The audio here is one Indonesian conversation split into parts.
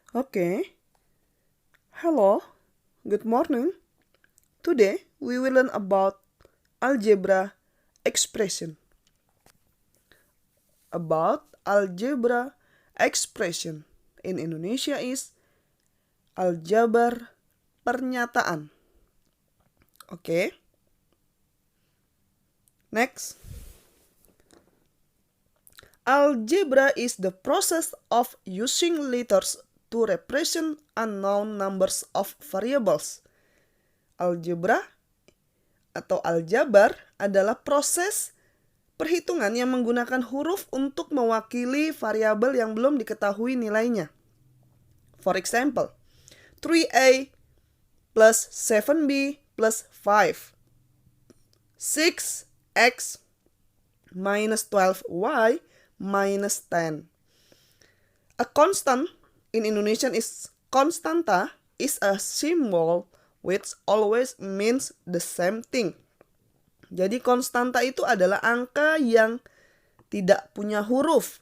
Okay. Hello. Good morning. Today we will learn about algebra expression. About algebra expression in Indonesia is aljabar pernyataan. Okay. Next. Algebra is the process of using letters to represent unknown numbers of variables. Algebra atau aljabar adalah proses perhitungan yang menggunakan huruf untuk mewakili variabel yang belum diketahui nilainya. For example, 3a plus 7b plus 5. 6x minus 12y minus 10. A constant in Indonesian is constanta is a symbol which always means the same thing. Jadi konstanta itu adalah angka yang tidak punya huruf.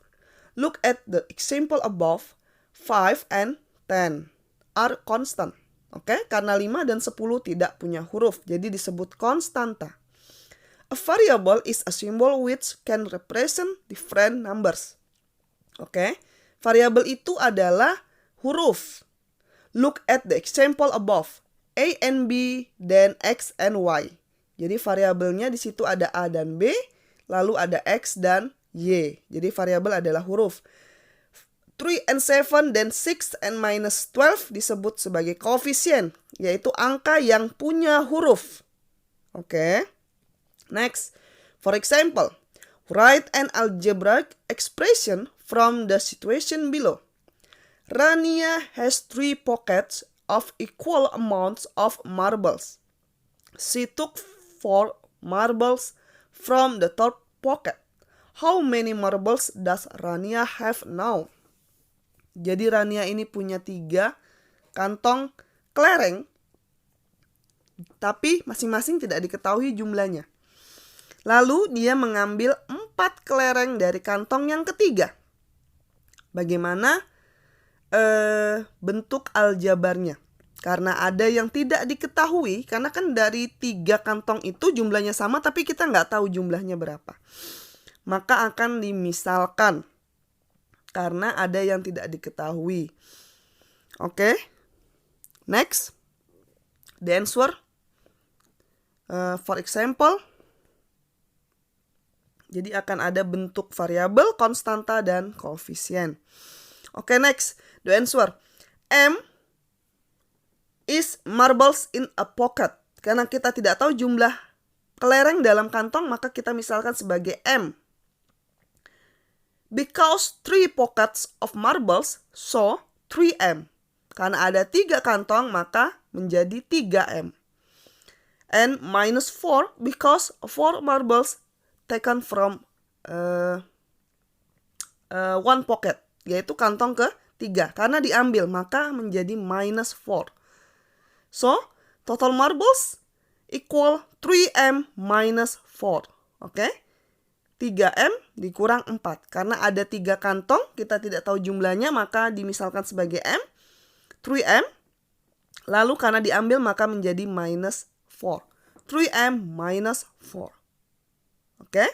Look at the example above. 5 and 10 are constant. Oke, karena 5 dan 10 tidak punya huruf, jadi disebut konstanta. A variable is a symbol which can represent different numbers. Oke, variabel itu adalah huruf. Look at the example above. A and B, then X and Y. Jadi variabelnya di situ ada A dan B, lalu ada X dan Y. Jadi variabel adalah huruf. 3 and 7, then 6 and minus 12 disebut sebagai koefisien, yaitu angka yang punya huruf. Oke. Next, for example, write an algebraic expression from the situation below. Rania has 3 pockets of equal amounts of marbles. She took 4 marbles from the third pocket. How many marbles does Rania have now? Jadi Rania ini punya 3 kantong kelereng, tapi masing-masing tidak diketahui jumlahnya. Lalu dia mengambil 4 kelereng dari kantong yang ketiga. Bagaimana bentuk aljabarnya? Karena ada yang tidak diketahui, karena kan dari 3 kantong itu jumlahnya sama, tapi kita nggak tahu jumlahnya berapa. Maka akan dimisalkan, karena ada yang tidak diketahui. Oke. Next. The answer. For example, jadi akan ada bentuk variabel, konstanta, dan koefisien. Oke, next. The answer. M is marbles in a pocket. Karena kita tidak tahu jumlah kelereng dalam kantong, maka kita misalkan sebagai M. Because 3 pockets of marbles, so 3M. Karena ada 3 kantong, maka menjadi 3M. And minus 4 because 4 marbles taken from 1 pocket, yaitu kantong ke-3. Karena diambil, maka menjadi minus 4. So, total marbles equal 3M minus 4. Oke? 3M dikurang 4. Karena ada 3 kantong, kita tidak tahu jumlahnya, maka dimisalkan sebagai M. 3M. Lalu karena diambil, maka menjadi minus 4. 3M minus 4. Oke?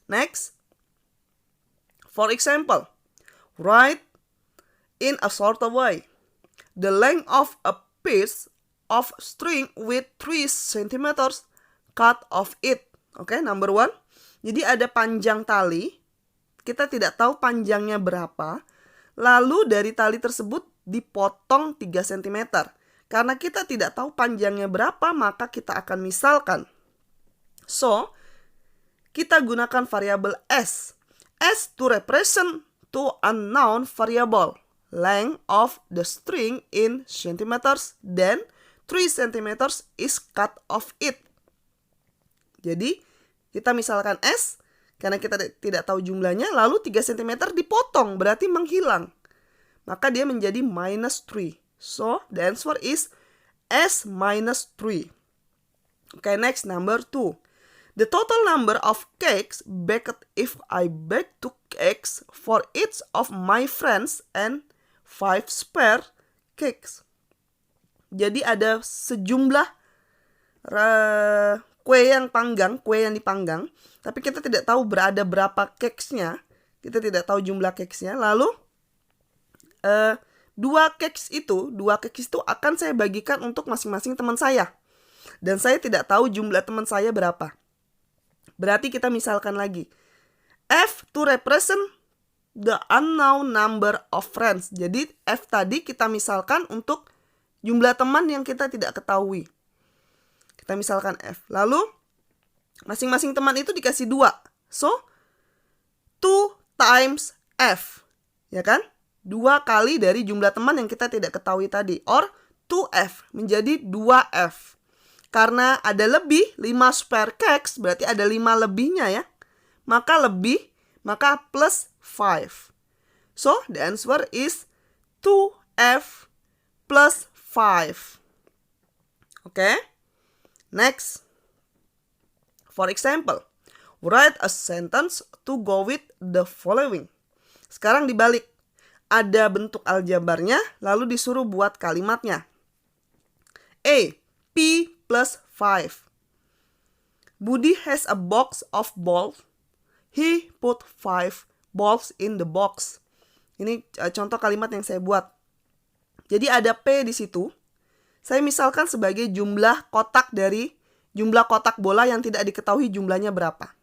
Next. For example, write in a shorter way. The length of a piece of string with 3 centimeters cut off it. Oke, number 1. Jadi ada panjang tali. Kita tidak tahu panjangnya berapa. Lalu dari tali tersebut dipotong 3 cm. Karena kita tidak tahu panjangnya berapa, maka kita akan misalkan. So, kita gunakan variabel S. S to represent to unknown variable. Length of the string in centimeters, then 3 cm is cut off it. Jadi, kita misalkan S, karena kita tidak tahu jumlahnya, lalu 3 cm dipotong, berarti menghilang. Maka dia menjadi minus 3. So, the answer is S minus 3. Okay, next, number 2. The total number of cakes baked if I bake 2 cakes for each of my friends and 5 spare cakes. Jadi ada sejumlah kue yang dipanggang, tapi kita tidak tahu berada berapa cakes-nya. Kita tidak tahu jumlah cakes-nya. Lalu 2 cakes itu akan saya bagikan untuk masing-masing teman saya. Dan saya tidak tahu jumlah teman saya berapa. Berarti kita misalkan lagi. F to represent the unknown number of friends. Jadi F tadi kita misalkan untuk jumlah teman yang kita tidak ketahui. Kita misalkan F. Lalu masing-masing teman itu dikasih 2. So 2 times F. Ya kan? 2 kali dari jumlah teman yang kita tidak ketahui tadi. Or 2F menjadi 2F. Karena ada lebih 5 spare cakes, berarti ada 5 lebihnya ya. Maka plus 5. So, the answer is 2F plus 5. Okay? Next. For example, write a sentence to go with the following. Sekarang dibalik. Ada bentuk aljabarnya, lalu disuruh buat kalimatnya. A. P plus 5. Budi has a box of balls. He put 5 balls in the box. Ini contoh kalimat yang saya buat. Jadi ada P di situ. Saya misalkan sebagai jumlah kotak bola yang tidak diketahui jumlahnya berapa.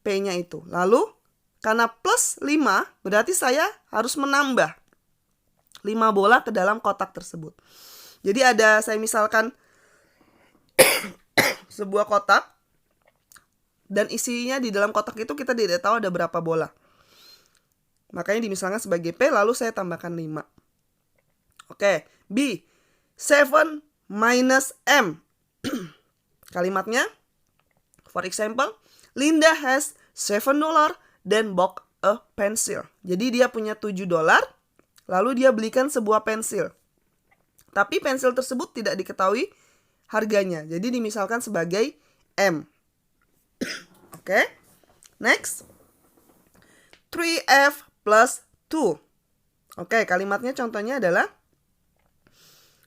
P-nya itu. Lalu karena plus 5 berarti saya harus menambah 5 bola ke dalam kotak tersebut. Jadi saya misalkan sebuah kotak dan isinya di dalam kotak itu kita tidak tahu ada berapa bola. Makanya dimisalkan sebagai P, lalu saya tambahkan 5. Oke, B. 7 minus M. Kalimatnya, for example, Linda has $7 then bought a pencil. Jadi dia punya $7, lalu dia belikan sebuah pensil. Tapi pensil tersebut tidak diketahui harganya. Jadi dimisalkan sebagai M. Oke. Next. 3F plus 2. Oke, kalimatnya contohnya adalah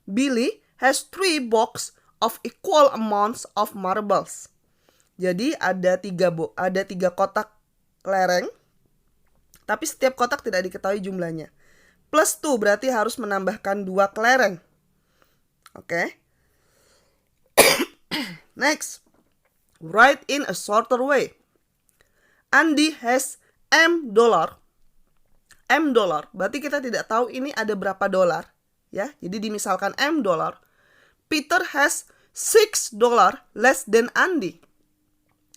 Billy has 3 box of equal amounts of marbles. Jadi ada 3 kotak kelereng, tapi setiap kotak tidak diketahui jumlahnya. Plus 2 berarti harus menambahkan 2 kelereng. Oke. Next. Write in a shorter way. Andy has $M. $M berarti kita tidak tahu ini ada berapa dolar. Ya, jadi dimisalkan $M. Peter has $6 less than Andy.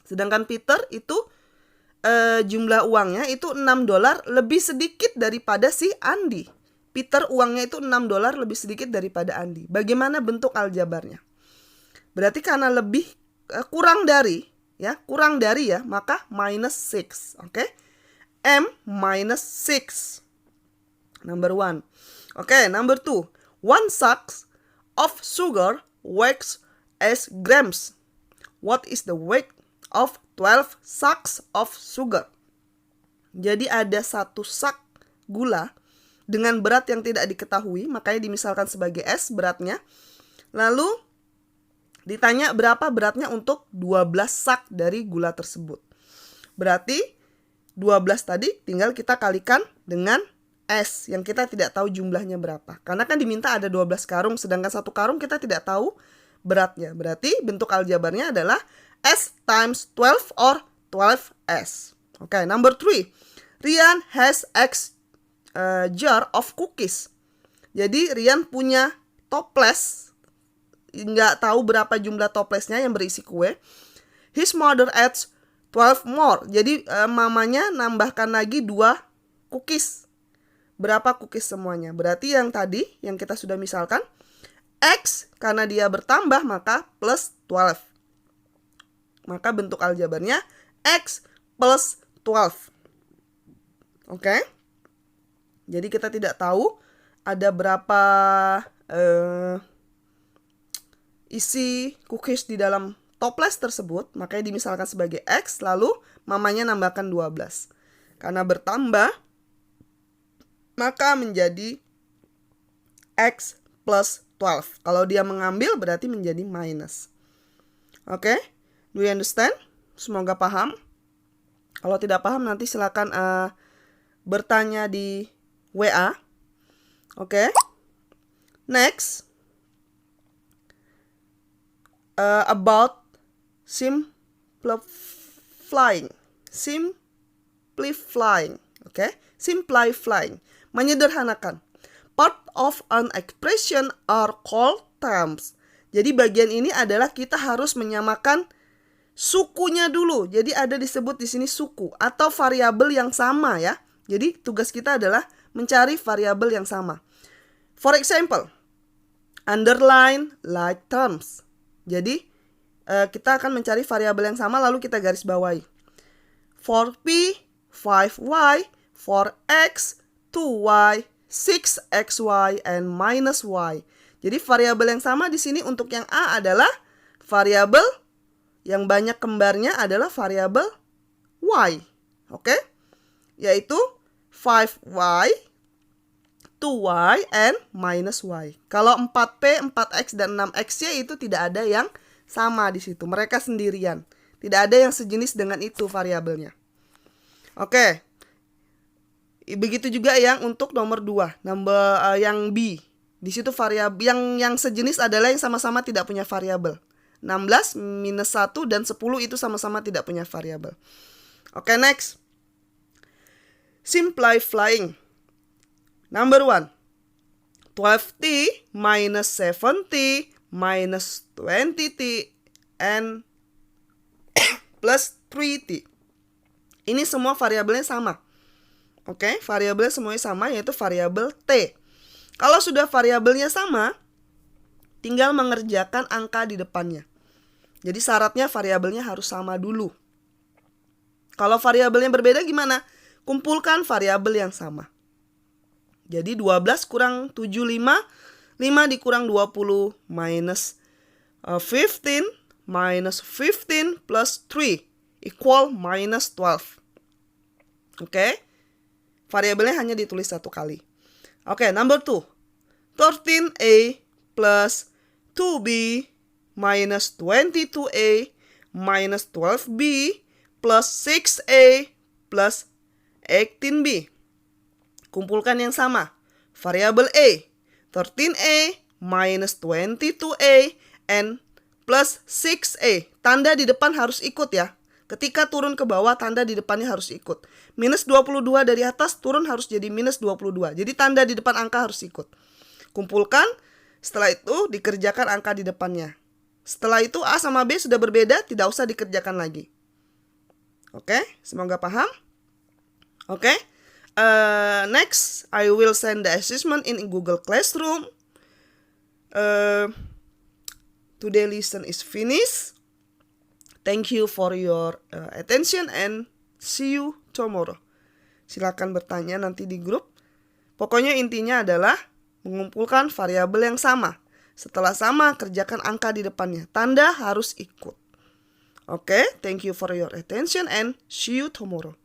Sedangkan Peter itu jumlah uangnya itu $6 lebih sedikit daripada si Andy. Peter uangnya itu $6 lebih sedikit daripada Andy. Bagaimana bentuk aljabarnya? Berarti karena lebih kurang dari ya, maka minus 6. Oke? M minus 6. Number 1. Oke, number 2. 1 sack of sugar weighs as grams. What is the weight of 12 sacks of sugar? Jadi ada 1 sak gula dengan berat yang tidak diketahui, makanya dimisalkan sebagai S beratnya. Lalu ditanya berapa beratnya untuk 12 sak dari gula tersebut. Berarti 12 tadi tinggal kita kalikan dengan S yang kita tidak tahu jumlahnya berapa. Karena kan diminta ada 12 karung, sedangkan 1 karung kita tidak tahu beratnya. Berarti bentuk aljabarnya adalah S times 12 or 12S. Oke, number 3. Rian has X jar of cookies. Jadi Rian punya toples. Nggak tahu berapa jumlah toplesnya yang berisi kue. His mother adds 12 more. Jadi mamanya nambahkan lagi 2 cookies. Berapa cookies semuanya? Berarti yang tadi yang kita sudah misalkan X karena dia bertambah maka plus 12. Maka bentuk aljabarnya X plus 12. Oke? Jadi kita tidak tahu ada berapa isi cookies di dalam toples tersebut, makanya dimisalkan sebagai X, lalu mamanya nambahkan 12. Karena bertambah, maka menjadi X plus 12. Kalau dia mengambil berarti menjadi minus. Oke, do you understand? Semoga paham. Kalau tidak paham nanti silakan bertanya di WA. Oke. Next, about simplifying. Oke, simplifying, menyederhanakan. Part of an expression are called terms. Jadi bagian ini adalah kita harus menyamakan sukunya dulu. Jadi ada disebut di sini suku atau variabel yang sama ya. Jadi tugas kita adalah mencari variabel yang sama. For example, underline like terms. Jadi kita akan mencari variabel yang sama lalu kita garis bawahi. 4p, 5y, 4x, 2y, 6xy, and minus y. Jadi variabel yang sama di sini untuk yang A adalah variabel yang banyak kembarnya adalah variabel y. Oke? Yaitu 5y, 2y, and minus y. Kalau 4p, 4x, dan 6xy itu tidak ada yang sama di situ. Mereka sendirian. Tidak ada yang sejenis dengan itu variabelnya. Oke. Begitu juga yang untuk nomor 2. Yang B. Di situ variabel yang sejenis adalah yang sama-sama tidak punya variabel. 16, minus 1, dan 10 itu sama-sama tidak punya variabel. Oke, next. Simplifying. Number 1, 12t minus 7t minus 20t and plus 3t. Ini semua variabelnya sama. Oke, variabelnya semuanya sama, yaitu variabel t. Kalau sudah variabelnya sama, tinggal mengerjakan angka di depannya. Jadi syaratnya variabelnya harus sama dulu. Kalau variabelnya berbeda gimana? Kumpulkan variabel yang sama. Jadi 12 kurang 75, 5 dikurang 20 minus 15 minus 15 plus 3 equal minus 12. Oke. Variabelnya hanya ditulis satu kali. Oke, number 2. 13a plus 2b minus 22a minus 12b plus 6a plus 18b. Kumpulkan yang sama. Variabel A, 13A minus 22A and plus 6A. Tanda di depan harus ikut ya. Ketika turun ke bawah, tanda di depannya harus ikut. Minus 22 dari atas, turun harus jadi minus 22. Jadi tanda di depan angka harus ikut. Kumpulkan, setelah itu dikerjakan angka di depannya. Setelah itu A sama B sudah berbeda, tidak usah dikerjakan lagi. Oke, semoga paham. Oke. Next, I will send the assessment in Google Classroom. Today lesson is finished. Thank you for your attention and see you tomorrow. Silakan bertanya nanti di grup. Pokoknya intinya adalah mengumpulkan variabel yang sama. Setelah sama, kerjakan angka di depannya. Tanda harus ikut. Oke, thank you for your attention and see you tomorrow.